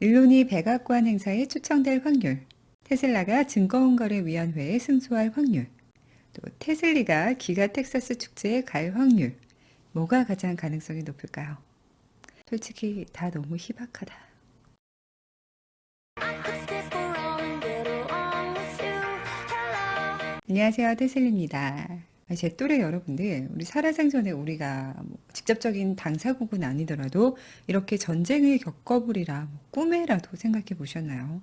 일론이 백악관 행사에 초청될 확률, 테슬라가 증권거래위원회에 승소할 확률, 또 테슬리가 기가 텍사스 축제에 갈 확률, 뭐가 가장 가능성이 높을까요? 솔직히 다 너무 희박하다. 안녕하세요, 테슬리입니다. 제 또래 여러분들, 우리 살아생전에 우리가 직접적인 당사국은 아니더라도 이렇게 전쟁을 겪어보리라 꿈에라도 생각해 보셨나요?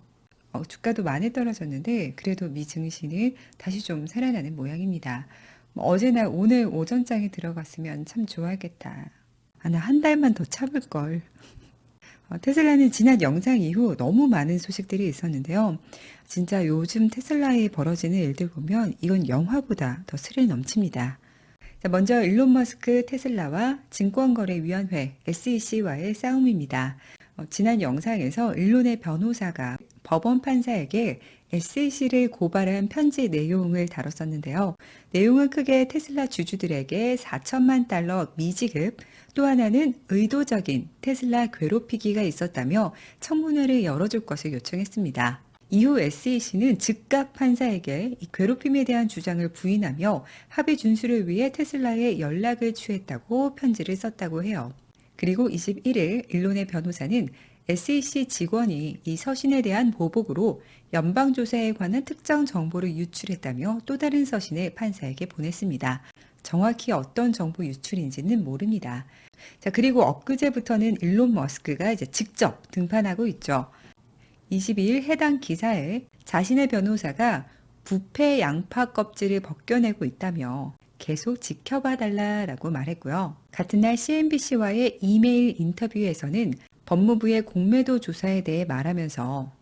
주가도 많이 떨어졌는데 그래도 미 증시는 다시 좀 살아나는 모양입니다. 어제나 오늘 오전장에 들어갔으면 참 좋아하겠다. 나 한 달만 더 참을 걸. 테슬라는 지난 영상 이후 너무 많은 소식들이 있었는데요. 진짜 요즘 테슬라에 벌어지는 일들 보면 이건 영화보다 더 스릴 넘칩니다. 자, 먼저 일론 머스크 테슬라와 증권거래위원회 SEC와의 싸움입니다. 지난 영상에서 일론의 변호사가 법원 판사에게 SEC를 고발한 편지 내용을 다뤘었는데요. 내용은 크게 테슬라 주주들에게 4천만 달러 미지급, 또 하나는 의도적인 테슬라 괴롭히기가 있었다며 청문회를 열어줄 것을 요청했습니다. 이후 SEC는 즉각 판사에게 이 괴롭힘에 대한 주장을 부인하며 합의 준수를 위해 테슬라에 연락을 취했다고 편지를 썼다고 해요. 그리고 21일 일론의 변호사는 SEC 직원이 이 서신에 대한 보복으로 연방조사에 관한 특정 정보를 유출했다며 또 다른 서신을 판사에게 보냈습니다. 정확히 어떤 정보 유출인지는 모릅니다. 자, 그리고 엊그제부터는 일론 머스크가 이제 직접 등판하고 있죠. 22일 해당 기사에 자신의 변호사가 부패 양파 껍질을 벗겨내고 있다며 계속 지켜봐 달라라고 말했고요. 같은 날 CNBC와의 이메일 인터뷰에서는 법무부의 공매도 조사에 대해 말하면서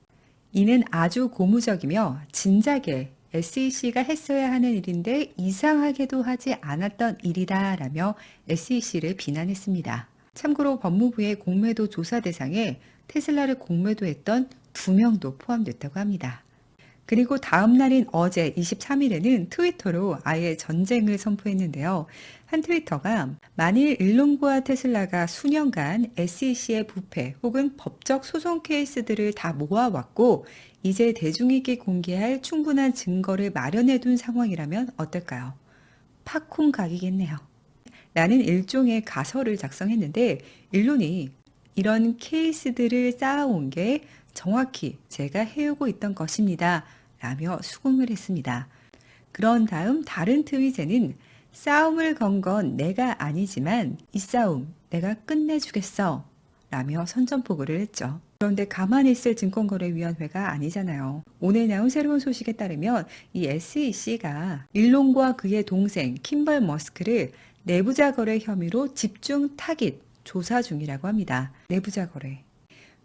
이는 아주 고무적이며 진작에 SEC가 했어야 하는 일인데 이상하게도 하지 않았던 일이다 라며 SEC를 비난했습니다. 참고로 법무부의 공매도 조사 대상에 테슬라를 공매도했던 2명도 포함됐다고 합니다. 그리고 다음 날인 어제 23일에는 트위터로 아예 전쟁을 선포했는데요. 한 트위터가 만일 일론과 테슬라가 수년간 SEC의 부패 혹은 법적 소송 케이스들을 다 모아왔고 이제 대중에게 공개할 충분한 증거를 마련해 둔 상황이라면 어떨까요? 팝콘 각이겠네요. 라는 일종의 가설을 작성했는데 일론이 이런 케이스들을 쌓아온 게 정확히 제가 해오고 있던 것입니다. 라며 수긍을 했습니다. 그런 다음 다른 트윗에는 싸움을 건 건 내가 아니지만 이 싸움 내가 끝내주겠어. 라며 선전포고를 했죠. 그런데 가만히 있을 증권거래위원회가 아니잖아요. 오늘 나온 새로운 소식에 따르면 이 SEC가 일론과 그의 동생 킴벌 머스크를 내부자 거래 혐의로 집중 타깃 조사 중이라고 합니다. 내부자 거래.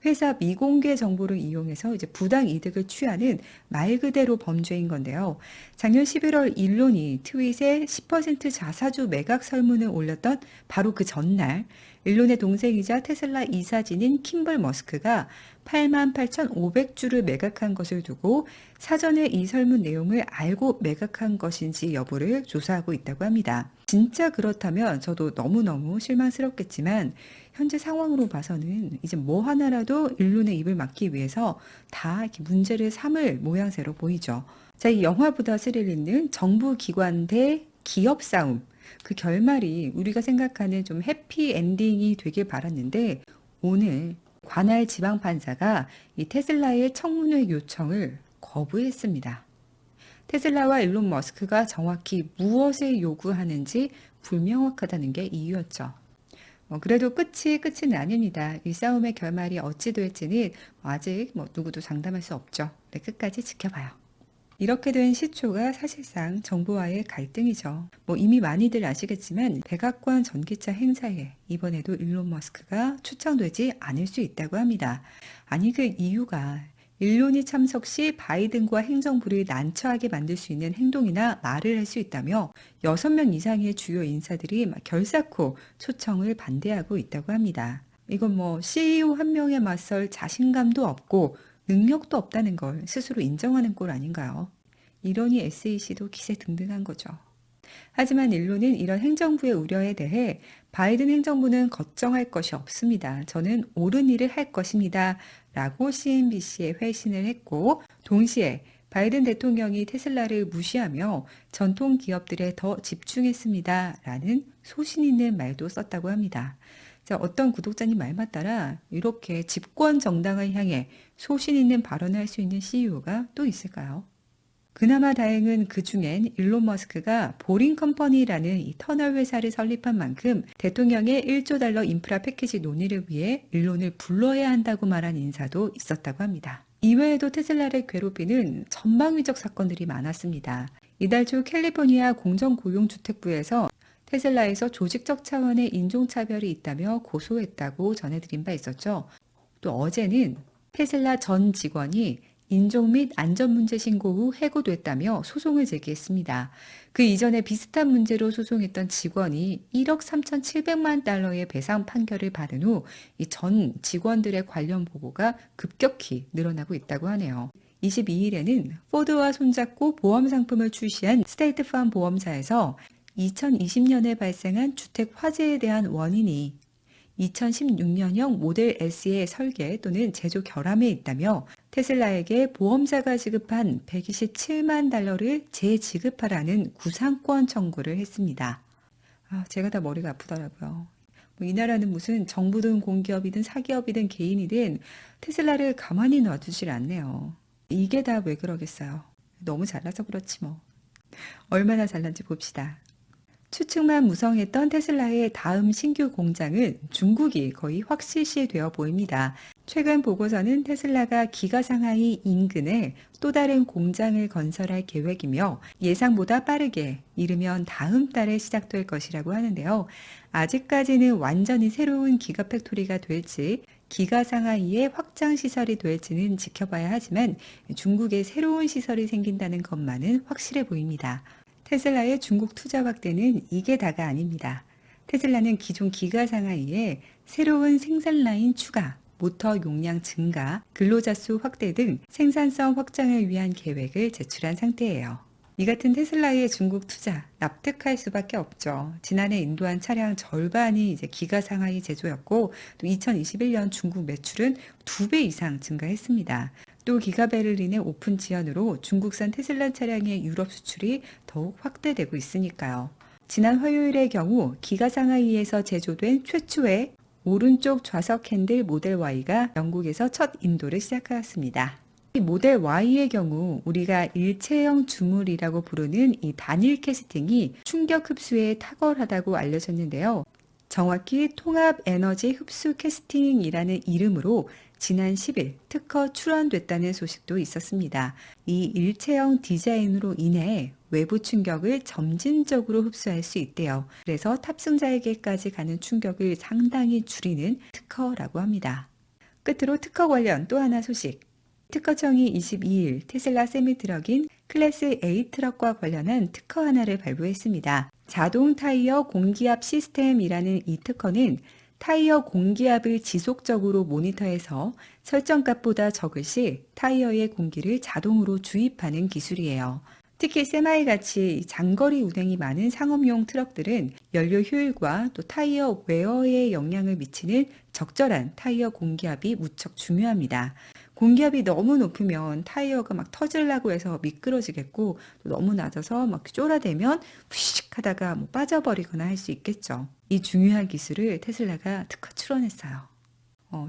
회사 미공개 정보를 이용해서 이제 부당 이득을 취하는 말 그대로 범죄인 건데요. 작년 11월 일론이 트윗에 10% 자사주 매각 설문을 올렸던 바로 그 전날 일론의 동생이자 테슬라 이사진인 킴벌 머스크가 88,500주를 매각한 것을 두고 사전에 이 설문 내용을 알고 매각한 것인지 여부를 조사하고 있다고 합니다. 진짜 그렇다면 저도 너무너무 실망스럽겠지만 현재 상황으로 봐서는 이제 뭐 하나라도 일론의 입을 막기 위해서 다 이렇게 문제를 삼을 모양새로 보이죠. 자, 이 영화보다 스릴 있는 정부 기관 대 기업 싸움. 그 결말이 우리가 생각하는 좀 해피 엔딩이 되길 바랐는데 오늘 관할 지방판사가 이 테슬라의 청문회 요청을 거부했습니다. 테슬라와 일론 머스크가 정확히 무엇을 요구하는지 불명확하다는 게 이유였죠. 그래도 끝은 아닙니다. 이 싸움의 결말이 어찌 될지는 아직 누구도 장담할 수 없죠. 네, 끝까지 지켜봐요. 이렇게 된 시초가 사실상 정부와의 갈등이죠. 이미 많이들 아시겠지만 백악관 전기차 행사에 이번에도 일론 머스크가 초청되지 않을 수 있다고 합니다. 아니 그 이유가 일론이 참석 시 바이든과 행정부를 난처하게 만들 수 있는 행동이나 말을 할 수 있다며 6명 이상의 주요 인사들이 결사코 초청을 반대하고 있다고 합니다. 이건 CEO 한 명에 맞설 자신감도 없고 능력도 없다는 걸 스스로 인정하는 꼴 아닌가요? 이러니 SEC도 기세등등한 거죠. 하지만 일론은 이런 행정부의 우려에 대해 바이든 행정부는 걱정할 것이 없습니다. 저는 옳은 일을 할 것입니다. 라고 CNBC에 회신을 했고, 동시에 바이든 대통령이 테슬라를 무시하며 전통 기업들에 더 집중했습니다. 라는 소신 있는 말도 썼다고 합니다. 자, 어떤 구독자님 말만 따라 이렇게 집권 정당을 향해 소신 있는 발언을 할 수 있는 CEO가 또 있을까요? 그나마 다행은 그 중엔 일론 머스크가 보링 컴퍼니라는 이 터널 회사를 설립한 만큼 대통령의 1조 달러 인프라 패키지 논의를 위해 일론을 불러야 한다고 말한 인사도 있었다고 합니다. 이외에도 테슬라를 괴롭히는 전방위적 사건들이 많았습니다. 이달 초 캘리포니아 공정고용주택부에서 테슬라에서 조직적 차원의 인종차별이 있다며 고소했다고 전해드린 바 있었죠. 또 어제는 테슬라 전 직원이 인종 및 안전 문제 신고 후 해고됐다며 소송을 제기했습니다. 그 이전에 비슷한 문제로 소송했던 직원이 1억 3,700만 달러의 배상 판결을 받은 후 이 전 직원들의 관련 보고가 급격히 늘어나고 있다고 하네요. 22일에는 포드와 손잡고 보험 상품을 출시한 스테이트팜 보험사에서 2020년에 발생한 주택 화재에 대한 원인이 2016년형 모델 S의 설계 또는 제조 결함에 있다며 테슬라에게 보험사가 지급한 127만 달러를 재지급하라는 구상권 청구를 했습니다. 제가 다 머리가 아프더라고요. 이 나라는 무슨 정부든 공기업이든 사기업이든 개인이든 테슬라를 가만히 놔두질 않네요. 이게 다 왜 그러겠어요. 너무 잘나서 그렇지 뭐. 얼마나 잘난지 봅시다. 추측만 무성했던 테슬라의 다음 신규 공장은 중국이 거의 확실시되어 보입니다. 최근 보고서는 테슬라가 기가 상하이 인근에 또 다른 공장을 건설할 계획이며 예상보다 빠르게 이르면 다음 달에 시작될 것이라고 하는데요. 아직까지는 완전히 새로운 기가팩토리가 될지 기가 상하이의 확장 시설이 될지는 지켜봐야 하지만 중국에 새로운 시설이 생긴다는 것만은 확실해 보입니다. 테슬라의 중국 투자 확대는 이게 다가 아닙니다. 테슬라는 기존 기가 상하이에 새로운 생산 라인 추가, 모터 용량 증가, 근로자 수 확대 등 생산성 확장을 위한 계획을 제출한 상태예요. 이 같은 테슬라의 중국 투자 납득할 수밖에 없죠. 지난해 인도한 차량 절반이 이제 기가 상하이 제조였고 또 2021년 중국 매출은 2배 이상 증가했습니다. 또 기가베를린의 오픈 지연으로 중국산 테슬라 차량의 유럽 수출이 더욱 확대되고 있으니까요. 지난 화요일의 경우 기가 상하이에서 제조된 최초의 오른쪽 좌석 핸들 모델 Y가 영국에서 첫 인도를 시작하였습니다. 이 모델 Y의 경우 우리가 일체형 주물이라고 부르는 이 단일 캐스팅이 충격 흡수에 탁월하다고 알려졌는데요. 정확히 통합 에너지 흡수 캐스팅이라는 이름으로 지난 10일 특허 출원됐다는 소식도 있었습니다. 이 일체형 디자인으로 인해 외부 충격을 점진적으로 흡수할 수 있대요. 그래서 탑승자에게까지 가는 충격을 상당히 줄이는 특허라고 합니다. 끝으로 특허 관련 또 하나 소식. 특허청이 22일 테슬라 세미트럭인 클래스 A 트럭과 관련한 특허 하나를 발부했습니다. 자동 타이어 공기압 시스템이라는 이 특허는 타이어 공기압을 지속적으로 모니터해서 설정값보다 적을 시 타이어에 공기를 자동으로 주입하는 기술이에요. 특히 세마이같이 장거리 운행이 많은 상업용 트럭들은 연료 효율과 또 타이어 웨어에 영향을 미치는 적절한 타이어 공기압이 무척 중요합니다. 공기압이 너무 높으면 타이어가 막 터질라고 해서 미끄러지겠고 또 너무 낮아서 막 쫄아대면 푸식 하다가 빠져버리거나 할 수 있겠죠. 이 중요한 기술을 테슬라가 특허 출원했어요.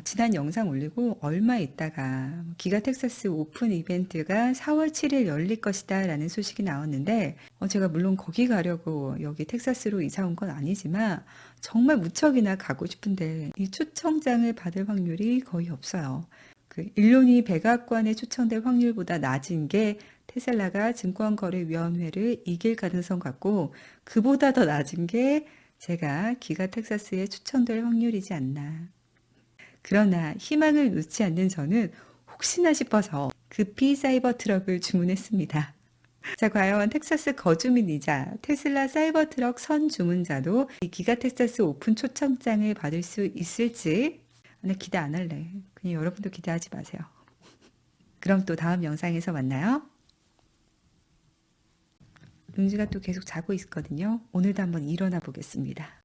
지난 영상 올리고 얼마 있다가 기가 텍사스 오픈 이벤트가 4월 7일 열릴 것이다 라는 소식이 나왔는데 제가 물론 거기 가려고 여기 텍사스로 이사 온 건 아니지만 정말 무척이나 가고 싶은데 이 초청장을 받을 확률이 거의 없어요. 그 일론이 백악관에 초청될 확률보다 낮은 게 테슬라가 증권거래위원회를 이길 가능성 같고 그보다 더 낮은 게 제가 기가 텍사스에 초청될 확률이지 않나. 그러나 희망을 놓지 않는 저는 혹시나 싶어서 급히 사이버 트럭을 주문했습니다. 자, 과연 텍사스 거주민이자 테슬라 사이버 트럭 선 주문자도 이 기가 텍사스 오픈 초청장을 받을 수 있을지 나 기대 안 할래. 그냥 여러분도 기대하지 마세요. 그럼 또 다음 영상에서 만나요. 룽지가 또 계속 자고 있거든요. 오늘도 한번 일어나 보겠습니다.